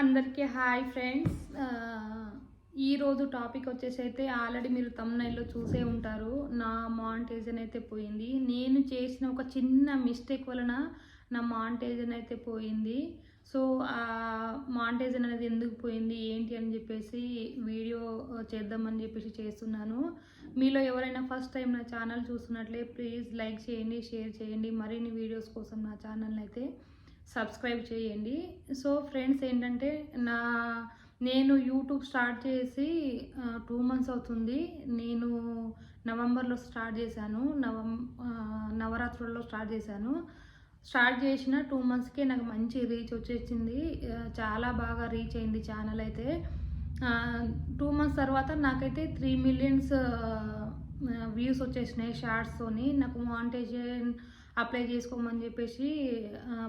అందరికీ hi friends. ఈరోజు topic వచ్చేసి అయితే ఆల్రెడీ మీరు తమ్నైల్లో చూసే ఉంటారు. నా మానిటైజేషన్ అయితే పోయింది. నేను చేసిన ఒక చిన్న మిస్టేక్ వలన నా మానిటైజేషన్ అయితే పోయింది. సో ఆ మానిటైజేషన్ అనేది ఎందుకు పోయింది ఏంటి అని చెప్పేసి వీడియో చేద్దామని చెప్పేసి చేస్తున్నాను. మీలో ఎవరైనా ఫస్ట్ టైం నా ఛానల్ చూస్తున్నట్లే ప్లీజ్ లైక్ చేయండి, షేర్ చేయండి. మరిన్ని వీడియోస్ కోసం నా ఛానల్ని అయితే సబ్స్క్రైబ్ చేయండి. సో ఫ్రెండ్స్ ఏంటంటే నేను యూట్యూబ్ స్టార్ట్ చేసి 2 months అవుతుంది. నేను నవంబర్లో స్టార్ట్ చేశాను. నవరాత్రుల్లో స్టార్ట్ చేశాను. స్టార్ట్ చేసిన 2 monthsకే నాకు మంచి రీచ్ వచ్చేసింది. చాలా బాగా రీచ్ అయింది ఛానల్ అయితే. 2 months తర్వాత నాకైతే 3 million వ్యూస్ వచ్చేసినాయి షార్ట్స్తోని. నాకు మానిటైజేషన్ అప్లై చేసుకోమని చెప్పేసి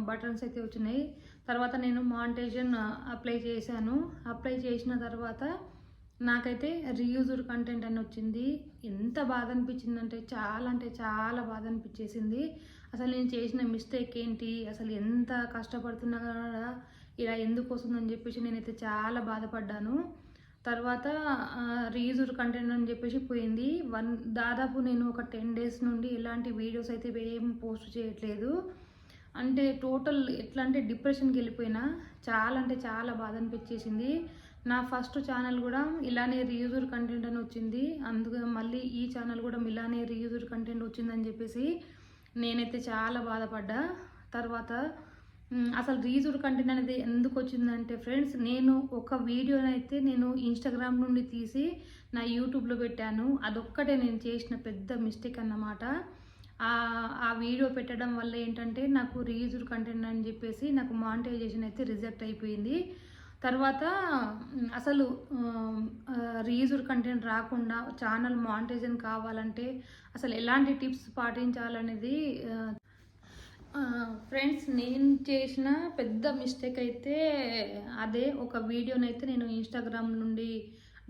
బటన్స్ అయితే వచ్చినాయి. తర్వాత నేను మానిటైజేషన్ అప్లై చేశాను. అప్లై చేసిన తర్వాత నాకైతే రీయూజ్డ్ కంటెంట్ అని వచ్చింది. ఎంత బాధ అనిపించిందంటే చాలా బాధ అనిపించేసింది. అసలు నేను చేసిన మిస్టేక్ ఏంటి, అసలు ఎంత కష్టపడుతున్నా కూడా ఇలా ఎందుకు వస్తుందని చెప్పేసి నేనైతే చాలా బాధపడ్డాను. తర్వాత రీయూజ్డ్ కంటెంట్ అని చెప్పేసి పోయింది. దాదాపు నేను ఒక 10 days నుండి ఎలాంటి వీడియోస్ అయితే ఏం పోస్ట్ చేయట్లేదు. అంటే టోటల్ ఎట్లా అంటే డిప్రెషన్కి వెళ్ళిపోయినా. చాలా బాధ అనిపించేసింది. నా ఫస్ట్ ఛానల్ కూడా ఇలానే రీయూజ్డ్ కంటెంట్ అని వచ్చింది. అందుకే మళ్ళీ ఈ ఛానల్ కూడా ఇలానే రీయూజ్డ్ కంటెంట్ వచ్చిందని చెప్పేసి నేనైతే చాలా బాధపడ్డా. తర్వాత అసలు రీయూజ్డ్ కంటెంట్ అనేది ఎందుకు వచ్చిందంటే ఫ్రెండ్స్, నేను ఒక వీడియోనైతే నేను ఇన్స్టాగ్రామ్ నుండి తీసి నా యూట్యూబ్లో పెట్టాను. అదొక్కటే నేను చేసిన పెద్ద మిస్టేక్ అన్నమాట. ఆ వీడియో పెట్టడం వల్ల ఏంటంటే నాకు రీయూజ్డ్ కంటెంట్ అని చెప్పేసి నాకు మానిటైజేషన్ అయితే రిజెక్ట్ అయిపోయింది. తర్వాత అసలు రీయూజ్డ్ కంటెంట్ రాకుండా ఛానల్ మానిటైజేషన్ కావాలంటే అసలు ఎలాంటి టిప్స్ పాటించాలనేది ఫ్రెండ్స్ నేను చేసిన పెద్ద మిస్టేక్ అయితే అదే. ఒక వీడియోనైతే నేను ఇన్స్టాగ్రామ్ నుండి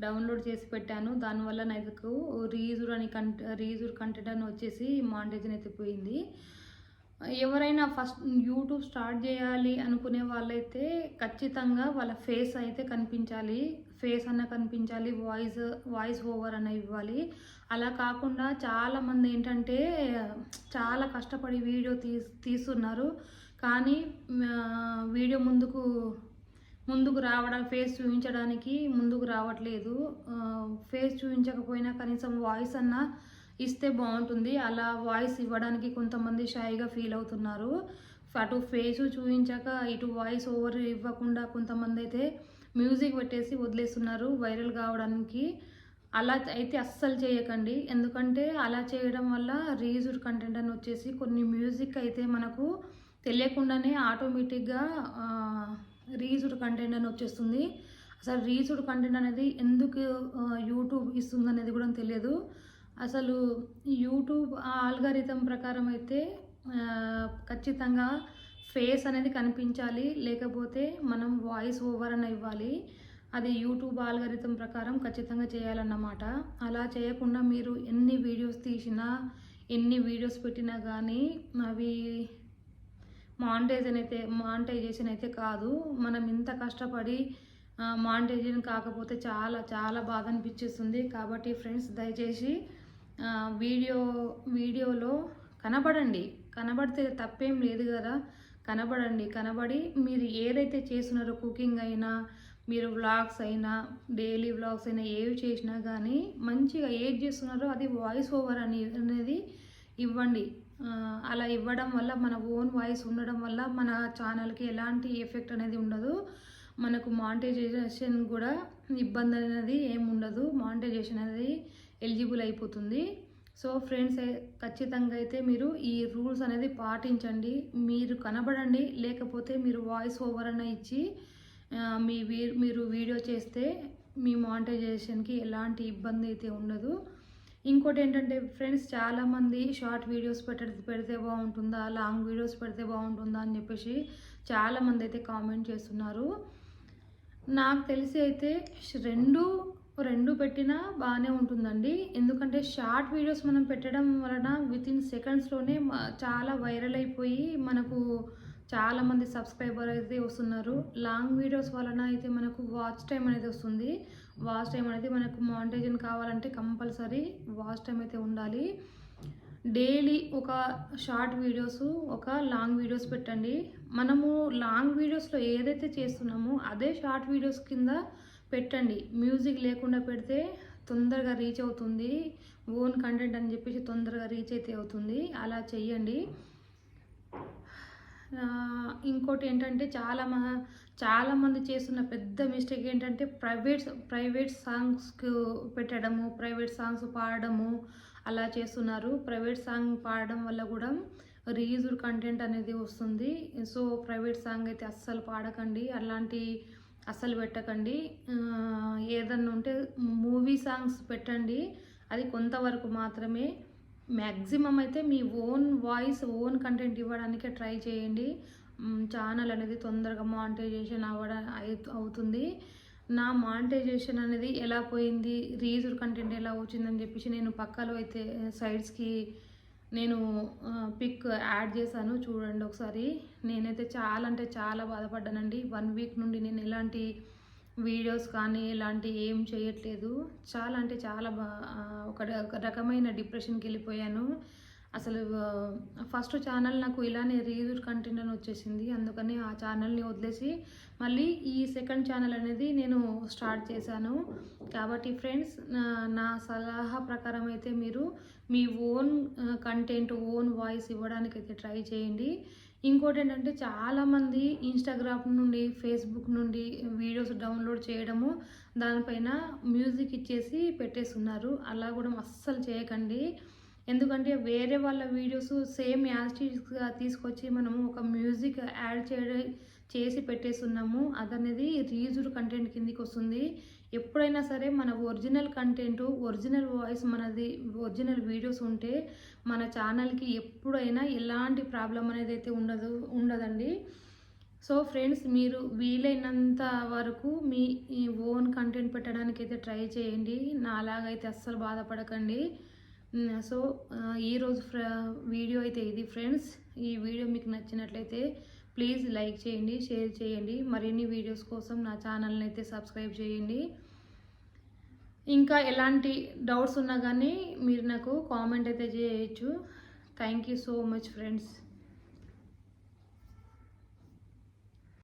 డౌన్లోడ్ చేసి పెట్టాను. దానివల్ల నాకు రీయూజ్డ్ కంటెంట్ అని వచ్చేసి మానిటైజేషన్ అయితే పోయింది. ఎవరైనా ఫస్ట్ యూట్యూబ్ స్టార్ట్ చేయాలి అనుకునే వాళ్ళైతే ఖచ్చితంగా వాళ్ళ ఫేస్ అయితే కనిపించాలి. ఫేస్ అన్న కనిపించాలి, వాయిస్ ఓవర్ అన్న ఇవ్వాలి. అలా కాకుండా చాలామంది ఏంటంటే చాలా కష్టపడి వీడియో తీస్తున్నారు, కానీ వీడియో ముందుకు రావడం, ఫేస్ చూపించడానికి ముందుకు రావట్లేదు. ఫేస్ చూపించకపోయినా కనీసం వాయిస్ అన్న ఇస్తే బాగుంటుంది. అలా వాయిస్ ఇవ్వడానికి కొంతమంది షైగా ఫీల్ అవుతున్నారు. అటు ఫేసు చూపించాక ఇటు వాయిస్ ఓవర్ ఇవ్వకుండా కొంతమంది అయితే మ్యూజిక్ పెట్టేసి వదిలేస్తున్నారు వైరల్ కావడానికి. అలా అయితే అస్సలు చేయకండి. ఎందుకంటే అలా చేయడం వల్ల రీయూజ్డ్ కంటెంట్ అని వచ్చేసి కొన్ని మ్యూజిక్ అయితే మనకు తెలియకుండానే ఆటోమేటిక్గా రీయూజ్డ్ కంటెంట్ అని వచ్చేస్తుంది. అసలు రీయూజ్డ్ కంటెంట్ అనేది ఎందుకు యూట్యూబ్ ఇస్తుంది అనేది కూడా తెలియదు. అసలు యూట్యూబ్ ఆల్గారిథం ప్రకారం అయితే ఖచ్చితంగా ఫేస్ అనేది కనిపించాలి, లేకపోతే మనం వాయిస్ ఓవర్ అని ఇవ్వాలి. అది యూట్యూబ్ ఆల్గారిథం ప్రకారం ఖచ్చితంగా చేయాలన్నమాట. అలా చేయకుండా మీరు ఎన్ని వీడియోస్ తీసినా, ఎన్ని వీడియోస్ పెట్టినా కానీ అవి మానిటైజేషన్ అయితే కాదు. మనం ఇంత కష్టపడి మానిటైజేషన్ కాకపోతే చాలా బాధ అనిపించేస్తుంది. కాబట్టి ఫ్రెండ్స్ దయచేసి వీడియోలో కనబడితే తప్పేం లేదు కదా. కనబడి మీరు ఏదైతే చేస్తున్నారో, కుకింగ్ అయినా, మీరు వ్లాగ్స్ అయినా, డైలీ వ్లాగ్స్ అయినా, ఏవి చేసినా కానీ మంచిగా ఏది చేస్తున్నారో అది వాయిస్ ఓవర్ అనేది ఇవ్వండి. అలా ఇవ్వడం వల్ల మన ఓన్ వాయిస్ ఉండడం వల్ల మన ఛానల్కి ఎలాంటి ఎఫెక్ట్ అనేది ఉండదు. మనకు మానిటైజేషన్ కూడా ఇబ్బంది అనేది ఏమి ఉండదు. మానిటైజేషన్ అనేది ఎలిజిబుల్ అయిపోతుంది. సో ఫ్రెండ్స్ ఖచ్చితంగా అయితే మీరు ఈ రూల్స్ అనేది పాటించండి. మీరు కనబడండి, లేకపోతే మీరు వాయిస్ ఓవర్ అన్న ఇచ్చి మీరు వీడియో చేస్తే మీ మానిటైజేషన్కి ఎలాంటి ఇబ్బంది అయితే ఉండదు. ఇంకోటి ఏంటంటే ఫ్రెండ్స్, చాలామంది షార్ట్ వీడియోస్ పెడితే బాగుంటుందా, లాంగ్ వీడియోస్ పెడితే బాగుంటుందా అని చెప్పేసి చాలామంది అయితే కామెంట్ చేస్తున్నారు. నాకు తెలిసి అయితే రెండు పెట్టినా బాగానే ఉంటుందండి. ఎందుకంటే షార్ట్ వీడియోస్ మనం పెట్టడం వలన వితిన్ సెకండ్స్లోనే చాలా వైరల్ అయిపోయి మనకు చాలామంది సబ్స్క్రైబర్ అయితే వస్తున్నారు. లాంగ్ వీడియోస్ వలన అయితే మనకు వాచ్ టైం అనేది వస్తుంది. వాచ్ టైం అనేది మనకు మానిటైజేషన్ కావాలంటే కంపల్సరీ వాచ్ టైం అయితే ఉండాలి. డైలీ ఒక షార్ట్ వీడియోస్, ఒక లాంగ్ వీడియోస్ పెట్టండి. మనము లాంగ్ వీడియోస్లో ఏదైతే చేస్తున్నామో అదే షార్ట్ వీడియోస్ కింద పెట్టండి. మ్యూజిక్ లేకుండా పెడితే తొందరగా రీచ్ అవుతుంది. ఓన్ కంటెంట్ అని చెప్పేసి తొందరగా రీచ్ అయితే అవుతుంది. అలా చెయ్యండి. ఇంకోటి ఏంటంటే చాలామంది చేస్తున్న పెద్ద మిస్టేక్ ఏంటంటే ప్రైవేట్ సాంగ్స్కు పెట్టడము, ప్రైవేట్ సాంగ్స్ పాడడము అలా చేస్తున్నారు. ప్రైవేట్ సాంగ్ పాడడం వల్ల కూడా రీయూజ్డ్ కంటెంట్ అనేది వస్తుంది. సో ప్రైవేట్ సాంగ్ అయితే అస్సలు పాడకండి, అలాంటి అస్సలు పెట్టకండి. ఏదన్నా ఉంటే మూవీ సాంగ్స్ పెట్టండి, అది కొంతవరకు మాత్రమే. మ్యాక్సిమం అయితే మీ ఓన్ వాయిస్, ఓన్ కంటెంట్ ఇవ్వడానికే ట్రై చేయండి. ఛానల్ అనేది తొందరగా మానిటైజేషన్ అవుతుంది. నా మానిటైజేషన్ అనేది ఎలా పోయింది, రీయూజ్డ్ కంటెంట్ ఎలా వచ్చిందని చెప్పేసి నేను పక్కలో అయితే సైడ్స్కి నేను పిక్ యాడ్ చేశాను, చూడండి ఒకసారి. నేనైతే చాలా అంటే చాలా బాధపడ్డానండి. 1 వీక్ నుండి నేను ఎలాంటి వీడియోస్ కానీ ఇలాంటి ఏం చేయట్లేదు. చాలా అంటే చాలా ఒక రకమైన డిప్రెషన్కి వెళ్ళిపోయాను. అసలు ఫస్ట్ ఛానల్ నాకు ఇలానే రీయూజ్డ్ కంటెంట్ అని వచ్చేసింది. అందుకని ఆ ఛానల్ని వదిలేసి మళ్ళీ ఈ సెకండ్ ఛానల్ అనేది నేను స్టార్ట్ చేశాను. కాబట్టి ఫ్రెండ్స్, నా సలహా ప్రకారం అయితే మీరు మీ ఓన్ కంటెంట్, ఓన్ వాయిస్ ఇవ్వడానికైతే ట్రై చేయండి. ఇంకోటి ఏంటంటే చాలామంది ఇన్స్టాగ్రామ్ నుండి, ఫేస్బుక్ నుండి వీడియోస్ డౌన్లోడ్ చేయడము, దానిపైన మ్యూజిక్ ఇచ్చేసి పెట్టేస్తున్నారు. అలా కూడా అస్సలు చేయకండి. ఎందుకంటే వేరే వాళ్ళ వీడియోస్ సేమ్ యాస్టీస్గా తీసుకొచ్చి మనము ఒక మ్యూజిక్ యాడ్ చేసి పెట్టేస్తున్నాము. అదనేది రీయూజ్డ్ కంటెంట్ కిందికి వస్తుంది. ఎప్పుడైనా సరే మన ఒరిజినల్ కంటెంట్, ఒరిజినల్ వాయిస్, మనది ఒరిజినల్ వీడియోస్ ఉంటే మన ఛానల్కి ఎప్పుడైనా ఎలాంటి ప్రాబ్లం అనేది అయితే ఉండదండి. సో ఫ్రెండ్స్, మీరు వీలైనంత వరకు మీ ఓన్ కంటెంట్ పెట్టడానికి అయితే ట్రై చేయండి. నాలాగైతే అస్సలు బాధపడకండి. సో ఈరోజు వీడియో అయితే ఇది ఫ్రెండ్స్. ఈ వీడియో మీకు నచ్చినట్లయితే ప్లీజ్ లైక్ చేయండి, షేర్ చేయండి. మరిన్ని వీడియోస్ కోసం నా ఛానల్ని అయితే సబ్స్క్రైబ్ చేయండి. ఇంకా ఎలాంటి డౌట్స్ ఉన్నా కానీ మీరు నాకు కామెంట్ అయితే చేయొచ్చు. Thank you so much friends.